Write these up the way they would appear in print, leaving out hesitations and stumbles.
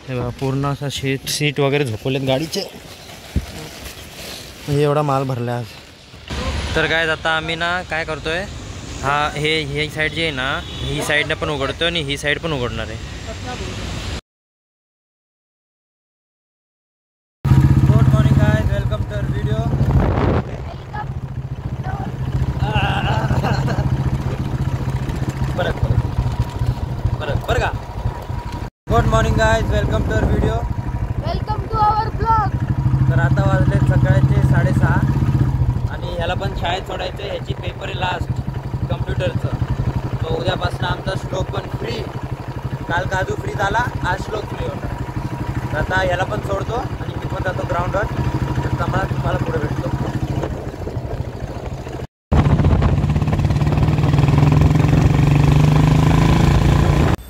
हे बघा पूर्ण असा सीट वगैरे झोपवलेत गाडीचे, म्हणजे एवढा माल भरला आज. तर काय आता आम्ही ना काय करतोय, ही साईड जी आहे ना, ही साईडनं पण उघडतोय आणि ही साईड पण उघडणार आहे. Good morning guys, welcome to our video. बरं का. Good morning guys, welcome to our video, welcome to our blog. तर आता वाजले सकाळचे 6:30 आणि ह्याला पण शाळेत सोडायचं. ह्याची पेपर आहे लास्ट कम्प्युटरचं. तो उद्यापासून आमचा श्लोक पण फ्री. काल काजू फ्री झाला, आज श्लोक फ्री होता. तर आता ह्याला पण सोडतो आणि मी पण जातो ग्राउंडवर. तर तुम्हाला पुढे भेटतो.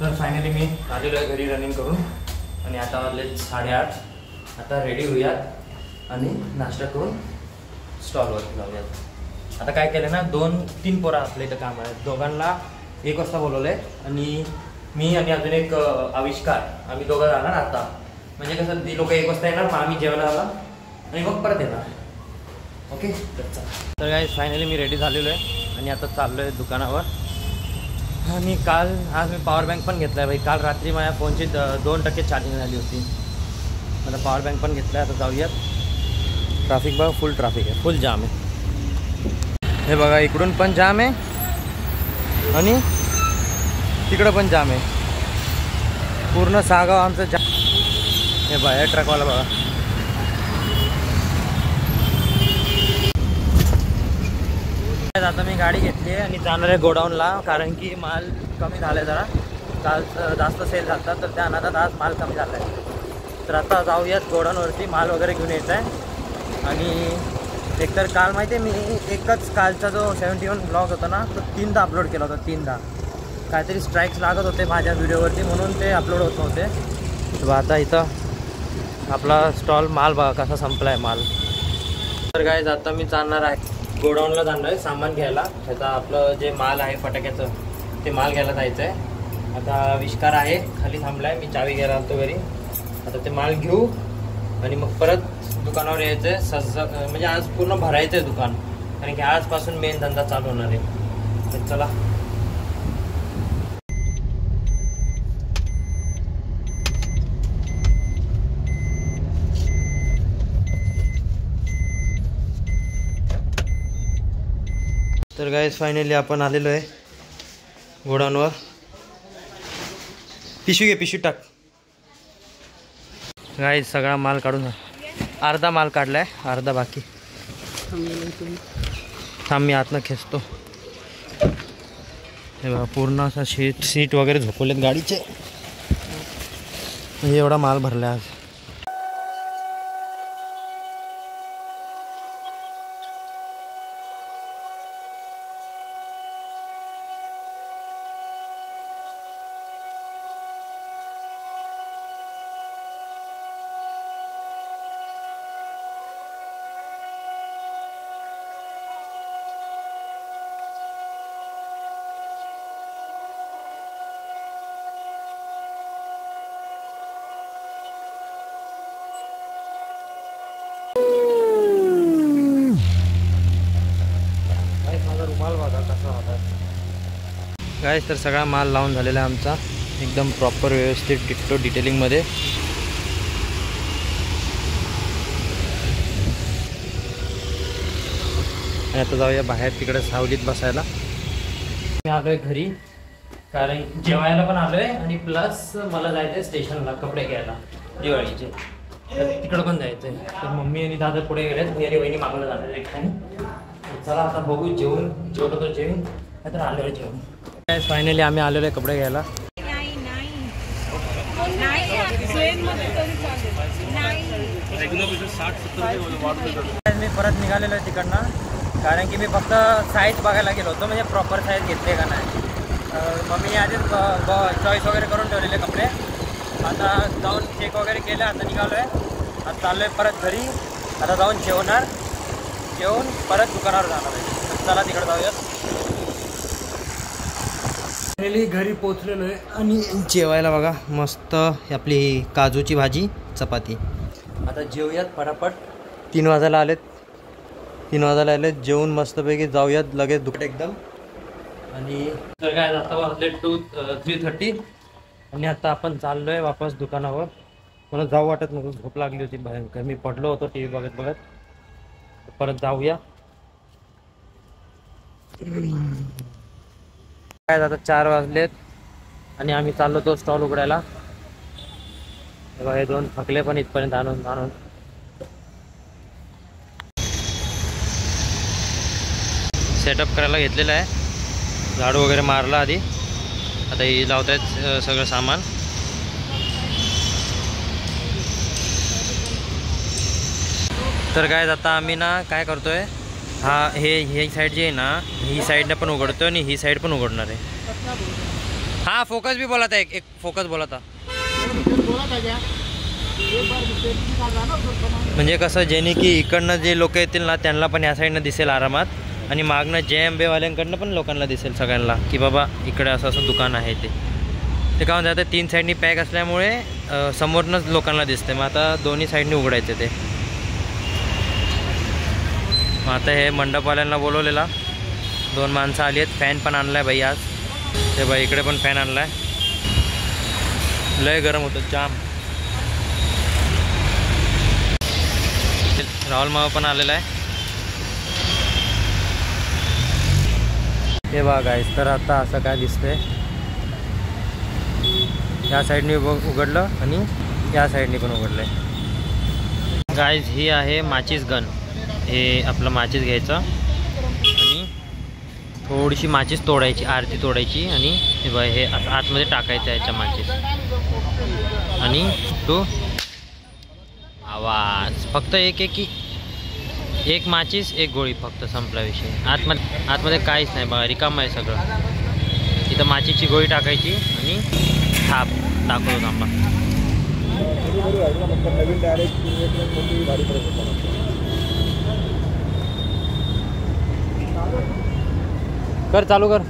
तर फायनली मी आलेलो आहे घरी रनिंग करून आणि आता वाजले 8:30. आता रेडी होऊयात आणि नाश्ता करून स्टॉलवरती जाऊयात. आता काय केलं ना, 2-3 पोरं आपल्या इथं काम आहेत. दोघांना 1 वाजता बोलवलं आहे आणि मी आणि अजून एक आविष्कार, आम्ही दोघं जाणार आता. म्हणजे कसं, ती लोक 1 वाजता येणार, मग आम्ही जेवायला आला आणि मग परत येणार. ओके, तर काय फायनली मी रेडी झालेलो आहे आणि आता चाललो आहे दुकानावर. आणि आज मी पॉवर बँक पण घेतला आहे भाई. काल रात्री माझ्या फोनची 2% चार्जिंग झाली होती. आता पॉवर बँक पण घेतला आहे. आता जाऊयात. ट्रॅफिक बघा, फुल ट्रॅफिक आहे, फुल जाम आहे. हे बघा, इकडून पण जाम आहे आणि तिकडं पण जाम आहे. पूर्ण सागाव आमचं जाम. हे बघा, हे ट्रकवाला बघा. आता मी गाडी घेतली आहे आणि जाणार आहे गोडाऊनला, कारण की माल कमी झाला आहे जरा. काल जास्त सेल झाला तर त्या नादात आज माल कमी झाला आहे. तर आता जाऊयात गोडाऊनवरती, माल वगैरे घेऊन यायचा आहे. आणि एकतर काल माहिती आहे, मी एकच कालचा जो 71 ब्लॉग होता ना, तो 3दा अपलोड केला होता. 3दा काहीतरी स्ट्राईक्स लागत होते माझ्या व्हिडिओवरती, म्हणून ते अपलोड होत नव्हते. तर आता इथं आपला स्टॉल माल बघा कसा संपला आहे माल. तर काय आता मी जाणार आहे गोडाऊनला, जाणार आहे सामान घ्यायला. ह्याचा आपलं जे माल आहे फटाक्याचं, ते माल घ्यायला जायचं आहे. आता आविष्कार आहे खाली थांबला आहे, मी चावी घ्यायला आलतो घरी. आता ते माल घेऊ आणि मग परत दुकानावर यायचं आहे. म्हणजे आज पूर्ण भरायचं आहे दुकान, कारण की आजपासून मेन धंदा चालू होणार आहे. तर चला. तर गाइस फायनली आपण आलेलो आहे गोडाऊनवर. पिशवी टाक. गाइस सगळा माल काढून अर्धा माल काढलाय, अर्धा बाकी. थांब मी आतनं खेचतो. हे बघा पूर्ण असा सीट वगैरे झोपवलेत गाडीचे, म्हणजे एवढा माल भरला आज. गाइस तर सगळा माल लावून झालेला आहे आमचा, एकदम प्रॉपर व्यवस्थित डिटेलिंगमध्ये. आणि आता जाऊया बाहेर तिकडे सावलीत बसायला. मी आलो आहे घरी, कारण जेवायला पण आलो आहे आणि प्लस मला जायचं आहे स्टेशनला कपडे घ्यायला दिवाळीचे. तर तिकडं पण जायचं आहे. तर मम्मी आणि दादा पुढे गेलेत, मी आणि वहिनी मागवलं जाणार आहे एकट्याने. चला आता बघू, जेवलो तर जेवून, नाहीतर आलो आहे जेवण. फायनली आम्ही आलेलो आहे कपडे घ्यायला. मी परत निघालेलो आहे तिकडनं, कारण की मी फक्त साईज बघायला गेलो होतो, म्हणजे प्रॉपर साईज घेतले का नाही. मम्मीने आधीच चॉईस वगैरे करून ठेवलेले कपडे. आता जाऊन चेक वगैरे केले. आता निघालो आहे, आता चाललो आहे परत घरी. आता जाऊन जेवणार, जेवून परत दुकानावर जाणार आहे. चला तिकडे जाऊयात. फायनली घरी पोचलेलो आहे आणि जेवायला बघा मस्त आपली काजूची भाजी चपाती. आता जेवूयात फटाफट. 3 वाजायला आलेत. जेवून मस्तपैकी जाऊयात लगेच दुखट एकदम. आणि तर काय आता वाजले 3:30 आणि आता आपण चाललोय वापस दुकानावर. मला जाऊ वाटत नव्हतं, झोप लागली होती भयंकर. मी पडलो होतो टी व्ही बघत. परत जाऊया. काय आता 4 वाजलेत आणि आम्ही चाललो तो स्टॉल उघडायला. हे 2 थकले पण इथपर्यंत आणून. सेटअप करायला घेतलेला आहे. झाडू वगैरे मारला आधी. आता ही लावतायत सगळं सामान. तर काय आता आम्ही ना काय करतोय, ही साईड जी आहे ना, ही साईडनं पण उघडतोय आणि ही साईड पण उघडणार आहे. हा फोकस भी बोला था, एक फोकस बोला था. म्हणजे कसं जेणे की इकडनं जे लोक येतील ना त्यांना पण ह्या साईडनं दिसेल आरामात आणि मागनं JMB वाल्यांकडनं पण लोकांना दिसेल सगळ्यांना की बाबा इकडे असं दुकान आहे ते काय म्हणतात. आता 3 साईडनी पॅक असल्यामुळे समोरनंच लोकांना दिसते. मग आता दोन्ही साईडनी उघडायचे ते. मग आता हे मंडपवाल्यांना बोलवलेला 2 माणसं आली आहेत. फॅन पण आणलाय बाई आज. ते बाई इकडे पण फॅन आणलाय. लय गरम होतं जाम. राहुल मामा पण आलेला आहे. हे बघा गाईस, तर आता असं काय दिसतंय. या साईडनी उघडलं आणि या साईडनी पण उघडलंय. गाईस ही आहे माचीस गन. हे आपलं माचीस घ्यायचं आणि थोडीशी माचीस तोडायची, आरती तोडायची आणि हे बघा हे आतमध्ये टाकायचं याच्या माचीस आणि तो आवाज. फक्त एक माचीस एक गोळी फक्त, संपला विषय. आतमध्ये काहीच नाही बघा, रिकाम आहे सगळं. इथं माचीची गोळी टाकायची आणि थाप टाकतो थांबा. कर चालू कर.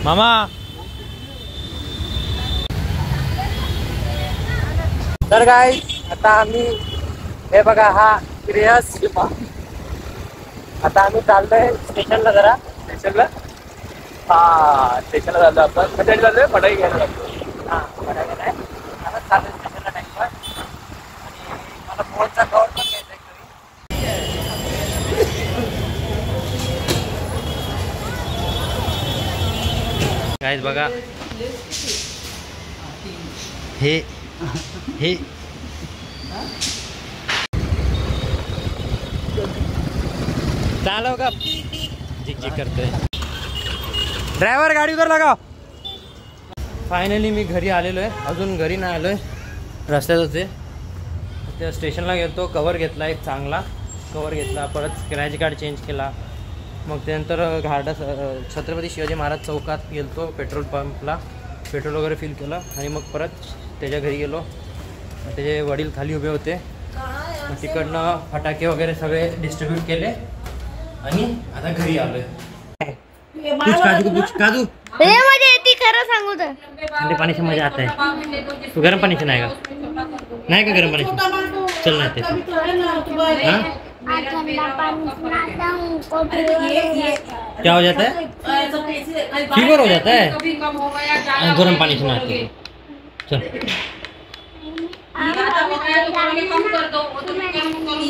मामा तर काय आता आम्ही हे बघा हा श्रेयस. आता आम्ही चाललोय स्टेशनला. जरा स्टेशनला चाललो आपण. कशासाठी चाललोय? पढाई घ्यायला. पढाई घ्यायला आहे. आता चाललोय स्टेशनला टाइमपास. आणि मला फोनचा कवर पण घ्यायचा आहे. गाईस बघा हे चालव का झिक करतोय. ड्रायव्हर गाडी उधर लगाव. फायनली मी घरी आलेलो आहे. अजून घरी नाही आलोय, रस्त्यातच आहे. त्या स्टेशनला गेलतो, कवर घेतला, एक चांगला कवर घेतला. परत स्क्रॅच कार्ड चेंज केला. मग त्यानंतर छत्रपती शिवाजी महाराज चौकात गेलतो, पेट्रोल पंपला पेट्रोल वगैरे फिल केलं आणि मग परत त्याच्या घरी गेलो. त्याचे वडील खाली उभे होते. मग तिकडनं फटाके वगैरे सगळे डिस्ट्रीब्यूट केले आणि आता घरी आलोय. काजू खरं सांगू तर थंडी पाण्याची मजा आता आहे. तू गरम पाण्याची नाही का? नाही का गरम पाण्याची? चल नाही ते क्या हो जाता है? फीवर हो जाता है. गरम पानी से नहाते. चल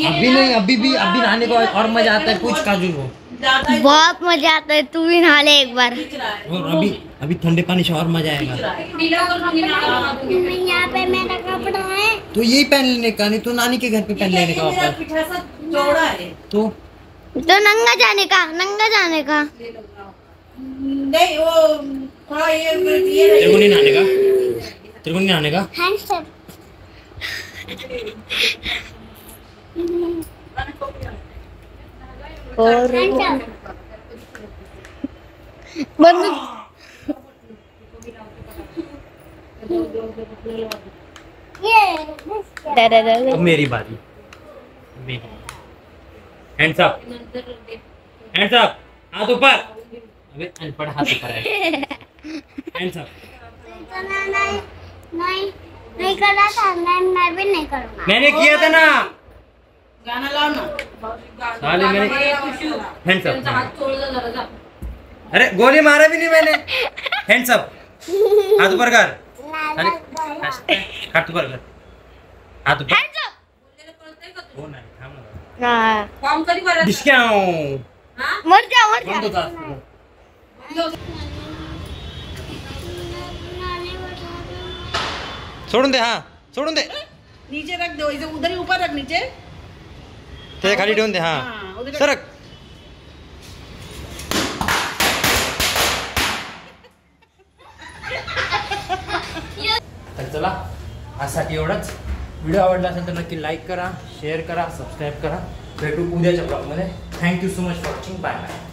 अभी नहीं, अभी नहाने को और मजा आता है। पूछ काजू को। बहुत मजा आता है, तू भी नहा ले एक बार। और अभी ठंडे पानी से और मजा आएगा। यहाँ पे मेरा कपड़ा है। तो यही पहन लेने का, नहीं तो नानी के घर पे पहन लेने का वापस। तो नंगा जाने का, नंगा जाने का। नहीं वो थोड़ा ये तेरे को नहीं नहाने का, तेरे को नहीं नहाने का। हैंडसम। और अब मेरी बारी। हैंड्स अप, हैंड्स अप, हाथ ऊपर। अबे अनपढ़, हाथ ऊपर है। Hands up. नहीं करा था, मैं भी नहीं करूँगा। मैंने किया था ना। गाना लाओ ना। साले मैंने हैंड्स अप। अरे गोली मारा भी नहीं मैंने। हैंड्स अप, हाथ ऊपर कर। अरे हाथ ऊपर कर, हाथ ऊपर। वो नहीं, थाम ना। हाँ। काम करी बरं. डिस्काऊ मर जा, मर जा। कोण तो था? सोडून दे, हाँ सोडून दे। नीचे रख दो, इसे उधर ही ऊपर रख नीचे. ते खाली ठेवून दे। हाँ, हाँ उधर- सरक। तर चला, आजसाठी एवढंच. व्हिडिओ आवडला असेल तर नक्की लाईक करा, शेअर करा, सबस्क्राईब करा. भेटू उद्याच्या ब्लॉगमध्ये. Thank you so much for watching. Bye bye.